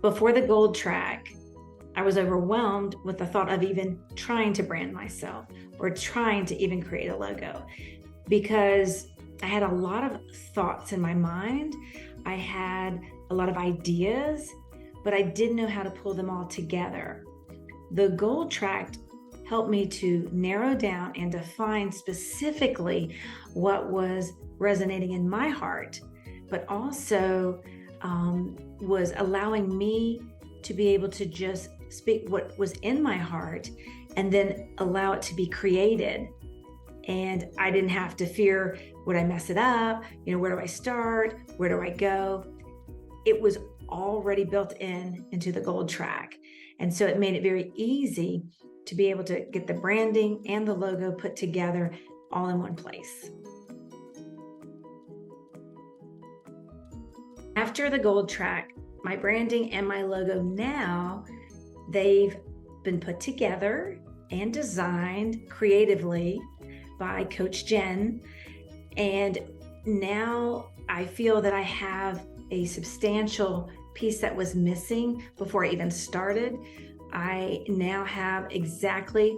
Before the gold track, I was overwhelmed with the thought of even trying to brand myself or trying to even create a logo, because I had a lot of thoughts in my mind. I had a lot of ideas, but I didn't know how to pull them all together. The gold track helped me to narrow down and define specifically what was resonating in my heart, but also was allowing me to be able to just speak what was in my heart and then allow it to be created. And I didn't have to fear, would I mess it up? Where do I start? Where do I go? It was already built into the gold track. And so it made it very easy to be able to get the branding and the logo put together all in one place. After the gold track, my branding and my logo now, they've been put together and designed creatively by Coach Jen. And now I feel that I have a substantial piece that was missing before I even started. I now have exactly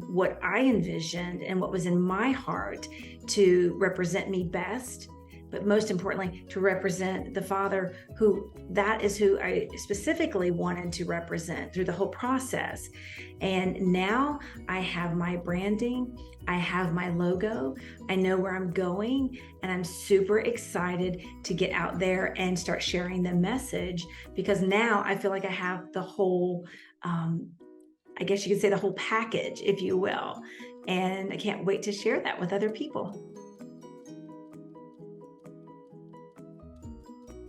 what I envisioned and what was in my heart to represent me best, but most importantly, to represent the Father, that is who I specifically wanted to represent through the whole process. And now I have my branding, I have my logo, I know where I'm going, and I'm super excited to get out there and start sharing the message, because now I feel like I have the whole, I guess you could say the whole package, if you will. And I can't wait to share that with other people.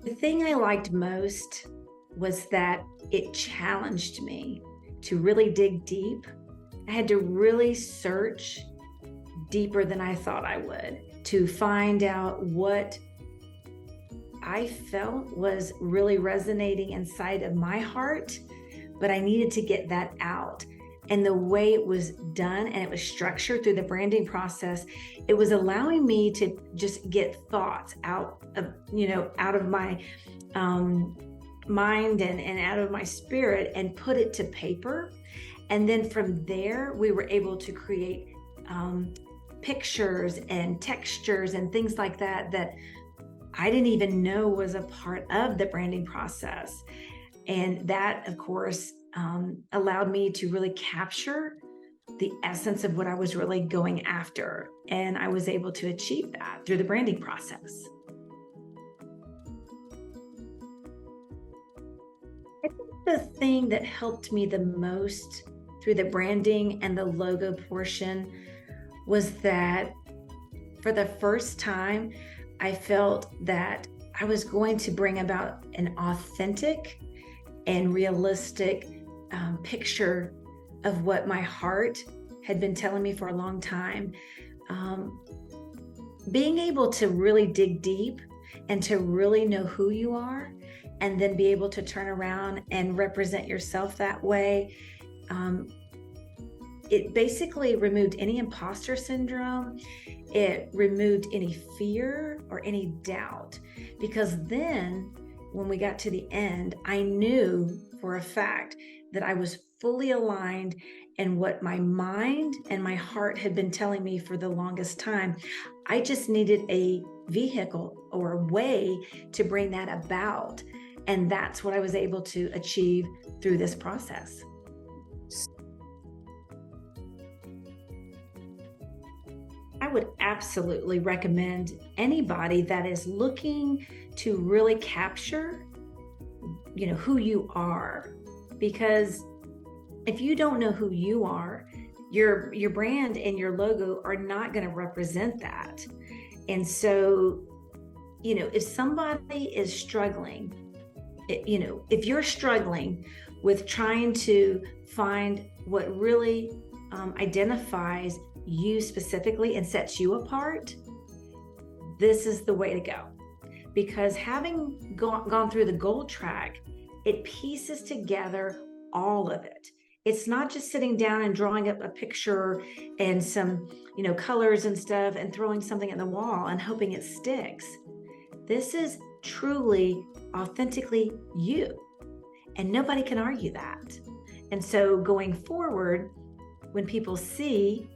The thing I liked most was that it challenged me to really dig deep. I had to really search deeper than I thought I would to find out what I felt was really resonating inside of my heart, but I needed to get that out. And the way it was done and it was structured through the branding process, it was allowing me to just get thoughts out of my mind and out of my spirit and put it to paper. And then from there, we were able to create pictures and textures and things like that I didn't even know was a part of the branding process. And that, of course, allowed me to really capture the essence of what I was really going after. And I was able to achieve that through the branding process. I think the thing that helped me the most through the branding and the logo portion was that for the first time, I felt that I was going to bring about an authentic and realistic picture of what my heart had been telling me for a long time. Being able to really dig deep and to really know who you are, and then be able to turn around and represent yourself that way. It basically removed any imposter syndrome. It removed any fear or any doubt, because then when we got to the end, I knew for a fact that I was fully aligned in what my mind and my heart had been telling me for the longest time. I just needed a vehicle or a way to bring that about. And that's what I was able to achieve through this process. I would absolutely recommend anybody that is looking to really capture, who you are, because if you don't know who you are, your brand and your logo are not going to represent that. And so, if somebody is struggling, if you're struggling with trying to find what really identifies you specifically and sets you apart, this is the way to go. Because having gone through the gold track, it pieces together all of it. It's not just sitting down and drawing up a picture and some, colors and stuff and throwing something at the wall and hoping it sticks. This is truly, authentically you. And nobody can argue that. And so going forward, when people see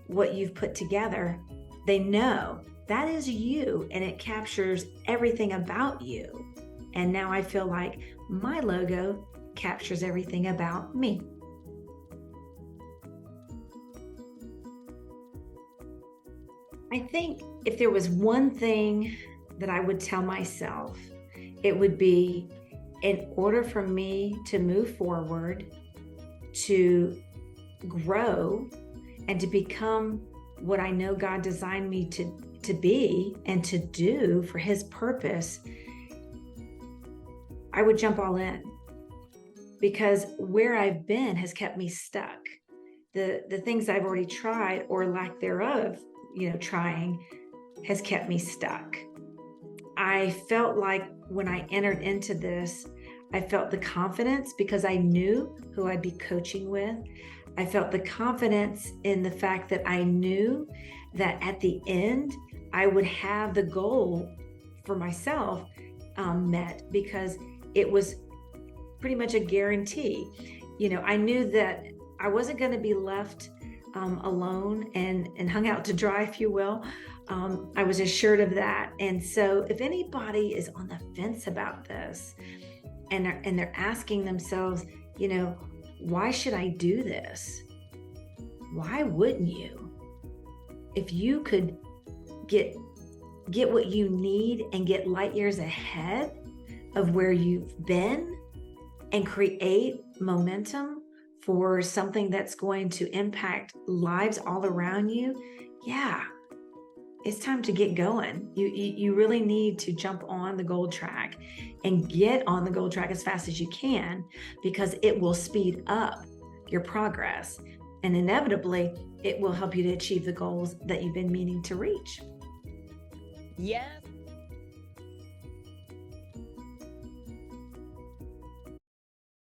what you've put together, they know that is you, and it captures everything about you. And now I feel like my logo captures everything about me. I think if there was one thing that I would tell myself, it would be, in order for me to move forward, to grow, and to become what I know God designed me to be and to do for His purpose, I would jump all in, because where I've been has kept me stuck. The things I've already tried, or lack thereof, trying, has kept me stuck. I felt like when I entered into this, I felt the confidence because I knew who I'd be coaching with. I felt the confidence in the fact that I knew that at the end, I would have the goal for myself met, because it was pretty much a guarantee. I knew that I wasn't going to be left alone and hung out to dry, if you will. I was assured of that. And so if anybody is on the fence about this, and they're asking themselves, why should I do this? Why wouldn't you? If you could get what you need and get light years ahead of where you've been, and create momentum for something that's going to impact lives all around you, yeah, it's time to get going. You really need to jump on the gold track and get on the gold track as fast as you can, because it will speed up your progress, and inevitably it will help you to achieve the goals that you've been meaning to reach. Yes.